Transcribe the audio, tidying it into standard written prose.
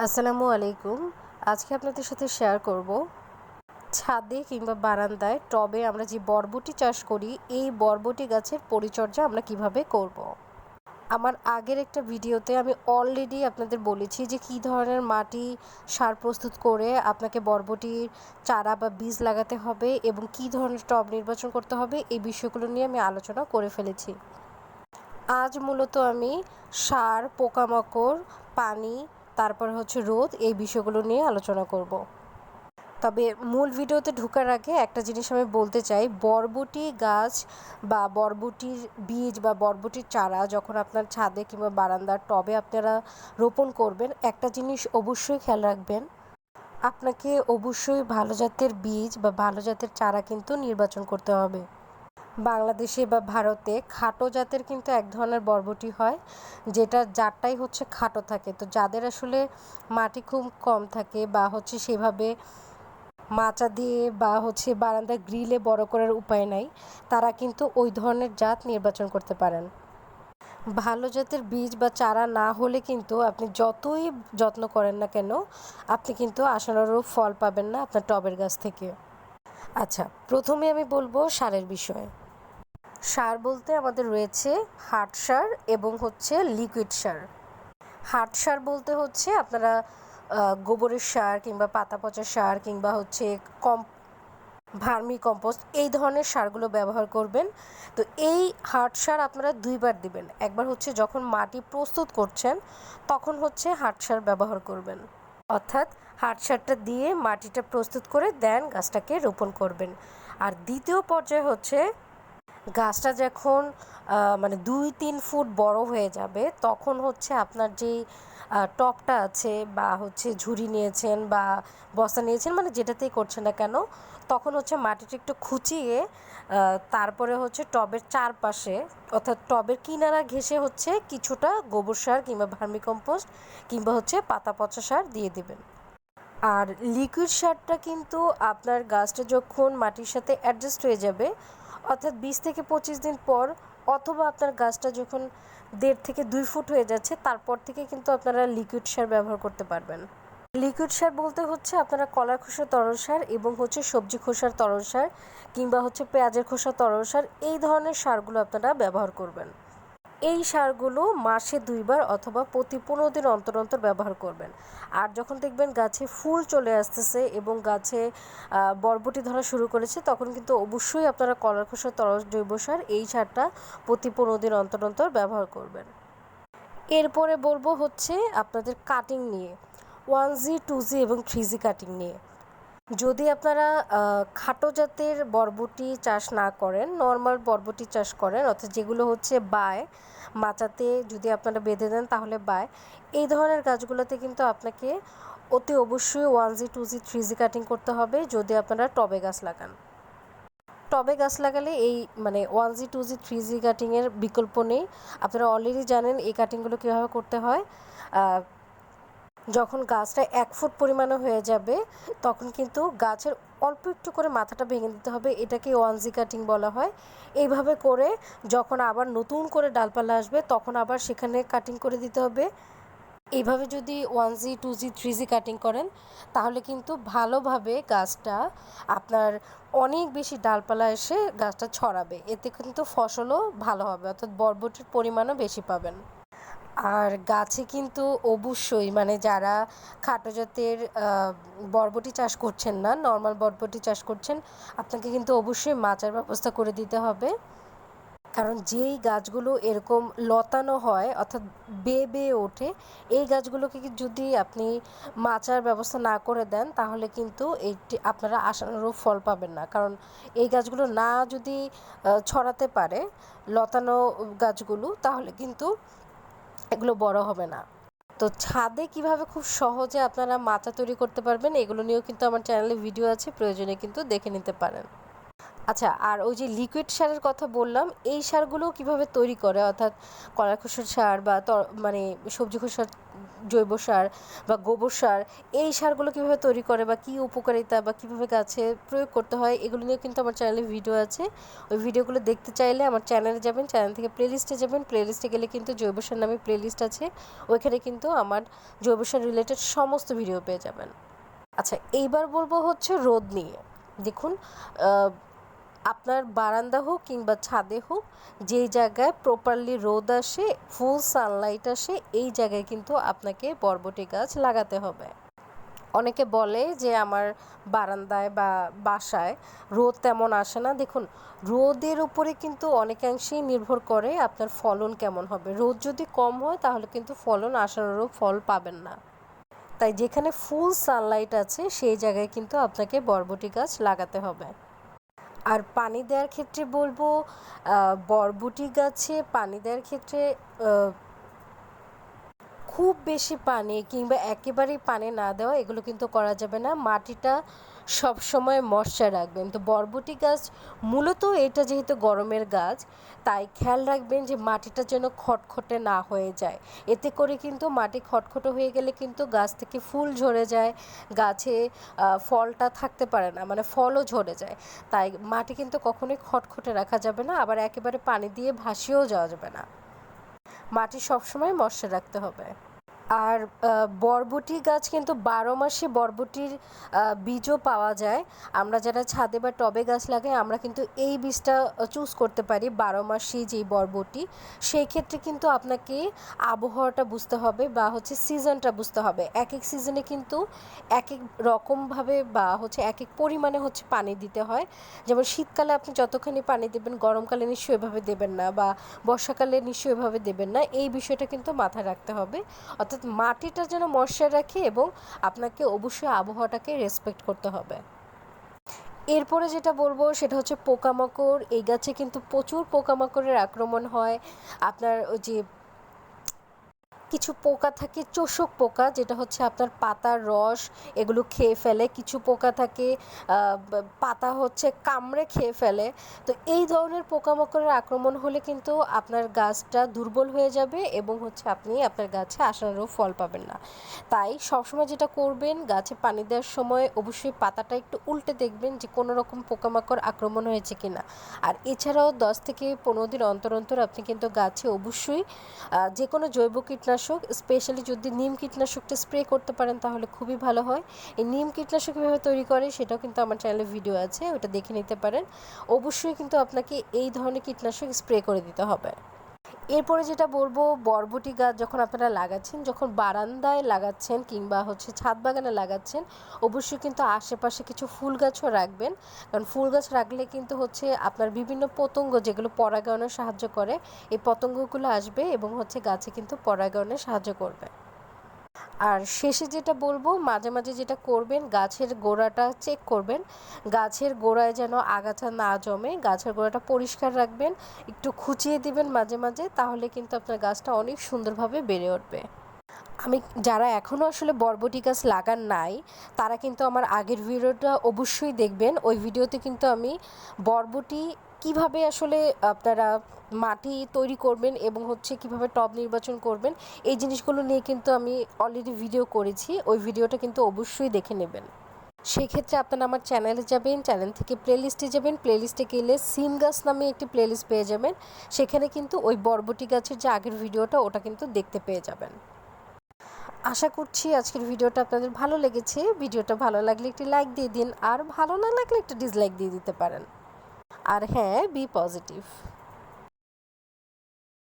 আসসালামু আলাইকুম। আজকে আপনাদের সাথে শেয়ার করব ছাদে কিংবা বারান্দায় টবে আমরা যে বরবটি চাষ করি এই বরবটি গাছের পরিচর্যা আমরা কিভাবে করব। আমার আগের একটা ভিডিওতে আমি অলরেডি আপনাদের বলেছি যে কী ধরনের মাটি সার প্রস্তুত করে আপনাকে বরবটির চারা বা বীজ লাগাতে হবে এবং কী ধরনের টব নির্বাচন করতে হবে এই বিষয়গুলো নিয়ে আমি আলোচনা করে ফেলেছি। আজ মূলত আমি সার, পোকামাকড়, পানি, তারপর রোদ এই বিষয়গুলো নিয়ে আলোচনা করব। তবে মূল ভিডিওতে ঢোকার আগে একটা জিনিস আমি বলতে চাই, বরবটি গাছ বা বরবটির বীজ বা বরবটির চারা যখন আপনার ছাদে কিংবা বারান্দার টবে আপনারা রোপণ করবেন, একটা জিনিস অবশ্যই খেয়াল রাখবেন, আপনাকে অবশ্যই ভালো জাতের বীজ বা ভালো জাতের চারা কিন্তু নির্বাচন করতে হবে। বাংলাদেশে বা ভারতে খাটো জাতের কিন্তু এক ধরনের বরবটি হয়, যেটার জাতটাই খাটো থাকে। তো যাদের আসলে মাটি খুব কম থাকে বা সেভাবে মাচা দিয়ে বা বারান্দার গ্রিলে বড় করার উপায় নাই, তারা কিন্তু ওই ধরনের জাত নির্বাচন করতে পারেন। ভালো জাতের বীজ বা চারা না হলে কিন্তু আপনি যতই যত্ন করেন না কেন, আপনি কিন্তু আশানুরূপ ফল পাবেন না আপনার টবের গাছ থেকে। আচ্ছা, প্রথমে আমি বলবো সারের বিষয়ে। সার বলতে আমাদের রয়েছে হার্ড সার এবং লিকুইড সার। হার্ড সার বলতে আপনারা গোবরের সার কিংবা পাতা পচা সার কিংবা ভার্মি কম্পোস্ট এই ধরনের সারগুলো ব্যবহার করবেন। তো এই হার্ড সার আপনারা দুইবার দিবেন। একবার যখন মাটি প্রস্তুত করছেন তখন হার্ড সার ব্যবহার করবেন, অর্থাৎ হার্ড সারটা দিয়ে মাটিটা প্রস্তুত করে দেন গাছটাকে রোপণ করবেন। আর দ্বিতীয় পর্যায়ে গাছটা যখন 2-3 ফুট বড় হয়ে যাবে তখন আপনার যেই টবটা আছে বা ঝুড়ি নিয়েছেন বা বস্তা নিয়েছেন, যেটাতেই করছেন না কেন, তখন মাটিটা একটু খুঁচিয়ে তারপরে টবের চারপাশে অর্থাৎ টবের কিনারা ঘেঁষে কিছুটা গোবর সার কিংবা ভার্মিকম্পোস্ট কিংবা পাতা পচা সার দিয়ে দিবেন। আর লিকুইড সারটা কিন্তু আপনার গাছটা যখন মাটির সাথে অ্যাডজাস্ট হয়ে যাবে, অর্থাৎ 20 থেকে 25 দিন পর, অথবা আপনার গাছটা যখন 1.5 থেকে 2 ফুট হয়ে যাচ্ছে তারপর থেকে কিন্তু আপনারা লিকুইড সার ব্যবহার করতে পারবেন। লিকুইড সার বলতে আপনারা কলার খোসার তরল সার এবং সবজি খোসার তরল সার কিংবা পেঁয়াজের খোসার তরল সার এই ধরনের সারগুলো আপনারা ব্যবহার করবেন। এই সারগুলো মাসে 2বার অথবা প্রতি 15 দিন অন্তর অন্তর ব্যবহার করবেন। আর যখন দেখবেন গাছে ফুল চলে আসতেছে এবং গাছে বরবটি ধরা শুরু করেছে তখন কিন্তু অবশ্যই আপনারা কলার খোসার তরল জৈব সার এই সারটা প্রতি 15 দিন অন্তর অন্তর ব্যবহার করবেন। এরপরে বলবো আপনাদের কাটিং নিয়ে, 1G 2G এবং 3G কাটিং নিয়ে। যদি আপনারা খাটো জাতের বরবটি চাষ না করেন, নর্মাল বরবটি চাষ করেন, অর্থাৎ যেগুলো বায় মাচাতে যদি আপনারা বেঁধে দেন তাহলে বায়, এই ধরনের গাছগুলোতে কিন্তু আপনাকে অতি অবশ্যই 1G 2G 3G কাটিং করতে হবে যদি আপনারা টবে গাছ লাগান। টবে গাছ লাগালে এই 1G 2G 3G কাটিংয়ের বিকল্প নেই। আপনারা অলরেডি জানেন এই কাটিংগুলো কীভাবে করতে হয়। যখন গাছটা 1 ফুট পরিমাণে হয়ে যাবে তখন কিন্তু গাছের অল্প একটু করে মাথাটা ভেঙে দিতে হবে, এটাকে 1G কাটিং বলা হয়। এইভাবে করে যখন আবার নতুন করে ডালপালা আসবে তখন আবার সেখানে কাটিং করে দিতে হবে। এইভাবে যদি 1G 2G 3G কাটিং করেন তাহলে কিন্তু ভালোভাবে গাছটা আপনার অনেক বেশি ডালপালা এসে গাছটা ছড়াবে, এতে কিন্তু ফসলও ভালো হবে, অর্থাৎ বরবটির পরিমাণও বেশি পাবেন। আর গাছে কিন্তু অবশ্যই যারা খাটো জাতের বরবটি চাষ করছেন না, নর্মাল বরবটি চাষ করছেন, আপনাকে কিন্তু অবশ্যই মাচার ব্যবস্থা করে দিতে হবে। কারণ যেই গাছগুলো এরকম লতানো হয় অর্থাৎ বেয়ে বেয়ে ওঠে, এই গাছগুলোকে যদি আপনি মাচার ব্যবস্থা না করে দেন তাহলে কিন্তু এইটি আপনারা আশানুরূপ ফল পাবেন না। কারণ এই গাছগুলো না যদি ছড়াতে পারে লতানো গাছগুলো, তাহলে কিন্তু এগুলো বড় হবে না। তো ছাদে কিভাবে খুব সহজে আপনারা মাচা তৈরি করতে পারবেন এগুলো নিয়েও কিন্তু আমার চ্যানেলে ভিডিও আছে, প্রয়োজনে কিন্তু দেখে নিতে পারেন। আচ্ছা, আর ওই যে লিকুইড সারের কথা বললাম, এই সারগুলো কিভাবে তৈরি করে, অর্থাৎ কলা খোসার সার বা মানে সবজি খোসার জৈব সার বা গোবর সার, এই সারগুলো কিভাবে তৈরি করে বা কী উপকারিতা বা কীভাবে গাছে প্রয়োগ করতে হয়, এগুলো নিয়ে কিন্তু আমার চ্যানেলে ভিডিও আছে। ওই ভিডিওগুলো দেখতে চাইলে আমার চ্যানেলে যাবেন, চ্যানেল থেকে প্লেলিস্টে যাবেন, প্লেলিস্টে গেলে কিন্তু জৈব সার নামে প্লেলিস্ট আছে, ওইখানে কিন্তু আমার জৈব সার রিলেটেড সমস্ত ভিডিও পেয়ে যাবেন। আচ্ছা, এইবার বলবো হচ্ছে রোদ নিয়ে। দেখুন, আপনার বারান্দা হোক কিংবা ছাদে হোক, যেই জায়গায় প্রপারলি রোদ আসে, ফুল সানলাইট আসে, এই জায়গায় কিন্তু আপনাকে বরবটি গাছ লাগাতে হবে। অনেকে বলে যে আমার বারান্দায় বা বাসায় রোদ তেমন আসে না। দেখুন, রোদের উপরে কিন্তু অনেকাংশেই নির্ভর করে আপনার ফলন কেমন হবে। রোদ যদি কম হয় তাহলে কিন্তু ফলন আশানুরূপ ফল পাবেন না। তাই যেখানে ফুল সানলাইট আছে সেই জায়গায় কিন্তু আপনাকে বরবটি গাছ লাগাতে হবে। আর পানি দেওয়ার ক্ষেত্রে বলবো, বরবটি গাছে পানি দেওয়ার ক্ষেত্রে খুব বেশি পানি কিংবা একেবারেই পানি না দেওয়া, এগুলো কিন্তু করা যাবে না। মাটিটা সব সময় ময়শ্চার রাখবেন। তো বরবটি গাছ মূলত এটা যেহেতু গরমের গাছ, তাই খেয়াল রাখবেন যে মাটিটা যেন খটখটে না হয়ে যায়। এতে করে কিন্তু মাটি খটখটে হয়ে গেলে কিন্তু গাছ থেকে ফুল ঝরে যায়, গাছে ফলটা থাকতে পারে না, মানে ফলও ঝরে যায়। তাই মাটি কিন্তু কখনোই খটখটে রাখা যাবে না, আবার একেবারে পানি দিয়ে ভাসিয়েও যাওয়া যাবে না। মাটি সবসময় ময়শ্চার রাখতে হবে। আর বরবটি গাছ কিন্তু 12 মাসে বরবটির বীজও পাওয়া যায়। আমরা যারা ছাদে বা টবে গাছ লাগাই, আমরা কিন্তু এই বীজটা চুজ করতে পারি, 12 মাসি যেই বরবটি। সেই ক্ষেত্রে কিন্তু আপনাকে আবহাওয়াটা বুঝতে হবে বা হচ্ছে সিজনটা বুঝতে হবে। এক এক সিজনে কিন্তু এক এক রকমভাবে বা হচ্ছে এক এক পরিমাণে হচ্ছে পানি দিতে হয়। যেমন শীতকালে আপনি যতখানি পানি দেবেন, গরমকালে নিশ্চয়ই এভাবে দেবেন না, বা বর্ষাকালে নিশ্চয়ই এভাবে দেবেন না। এই বিষয়টা কিন্তু মাথায় রাখতে হবে। অর্থাৎ মাটিটা যেন ময়শ্চার রাখে এবং আপনাকে অবশ্যই আবহাওয়াটাকে রেসপেক্ট করতে হবে। এরপরে যেটা বলবো সেটা হচ্ছে পোকামাকড়। এই গাছে কিন্তু প্রচুর পোকামাকড়ের আক্রমণ হয়। আপনার ওই যে কিছু পোকা থাকে, চোষক পোকা, যেটা হচ্ছে আপনার পাতার রস এগুলো খেয়ে ফেলে। কিছু পোকা থাকে পাতা হচ্ছে কামড়ে খেয়ে ফেলে। তো এই ধরনের পোকামাকড়ের আক্রমণ হলে কিন্তু আপনার গাছটা দুর্বল হয়ে যাবে এবং হচ্ছে আপনি আপনার গাছে আশানুরূপ ফল পাবেন না। তাই সবসময় যেটা করবেন, গাছে পানি দেওয়ার সময় অবশ্যই পাতাটা একটু উল্টে দেখবেন যে কোনো রকম পোকামাকড় আক্রমণ হয়েছে কিনা। আর এছাড়াও 10 থেকে 15 দিন অন্তর অন্তর আপনি কিন্তু গাছে অবশ্যই যে কোনো জৈব কীটনাশক, স্পেশালি যদি নিম কীটনাশকটা স্প্রে করতে পারেন তাহলে খুবই ভালো হয়। এই নিম কীটনাশক কীভাবে তৈরি করে সেটাও কিন্তু আমার চ্যানেলে ভিডিও আছে, ওটা দেখে নিতে পারেন। অবশ্যই কিন্তু আপনাকে এই ধরনের কীটনাশক স্প্রে করে দিতে হবে। এরপরে যেটা বলবো, বরবটি গাছ যখন আপনারা লাগাচ্ছেন, যখন বারান্দায় লাগাচ্ছেন কিংবা হচ্ছে ছাদ বাগানে লাগাচ্ছেন, অবশ্যই কিন্তু আশেপাশে কিছু ফুল গাছও রাখবেন। কারণ ফুল গাছ রাখলে কিন্তু হচ্ছে আপনার বিভিন্ন পতঙ্গ যেগুলো পরাগায়নে সাহায্য করে, এই পতঙ্গগুলো আসবে এবং হচ্ছে গাছে কিন্তু পরাগায়নে সাহায্য করবে। আর শেষে যেটা বলবো, মাঝে মাঝে যেটা করবেন, গাছের গোড়াটা চেক করবেন, গাছের গোড়ায় যেন আগাছা না জমে, গাছের গোড়াটা পরিষ্কার রাখবেন, একটু খুঁচিয়ে দিবেন মাঝে মাঝে, তাহলে কিন্তু আপনার গাছটা অনেক সুন্দরভাবে বেড়ে উঠবে। আমি যারা এখনও আসলে বরবটি গাছ লাগান নাই, তারা কিন্তু আমার আগের ভিডিওটা অবশ্যই দেখবেন। ওই ভিডিওতে কিন্তু আমি বরবটি কিভাবে আসলে আপনারা মাটি তৈরি করবেন এবং হচ্ছে কিভাবে টব নির্বাচন করবেন, এই জিনিসগুলো নিয়ে কিন্তু আমি অলরেডি ভিডিও করেছি। ওই ভিডিওটা কিন্তু অবশ্যই দেখে নেবেন। সেক্ষেত্রে আপনারা আমার চ্যানেলে যাবেন, চ্যানেল থেকে প্লেলিস্টে যাবেন, প্লেলিস্টে গেলে সিম গাছ নামে একটি প্লেলিস্ট পেয়ে যাবেন। সেখানে কিন্তু ওই বরবটি গাছের যে আগের ভিডিওটা, ওটা কিন্তু দেখতে পেয়ে যাবেন। আশা করছি আজকের ভিডিওটা আপনাদের ভালো লেগেছে। ভিডিওটা ভালো লাগলে একটি লাইক দিয়ে দিন, আর ভালো না লাগলে একটু ডিসলাইক দিয়ে দিতে পারেন। আর হ্যাঁ, বি পজিটিভ।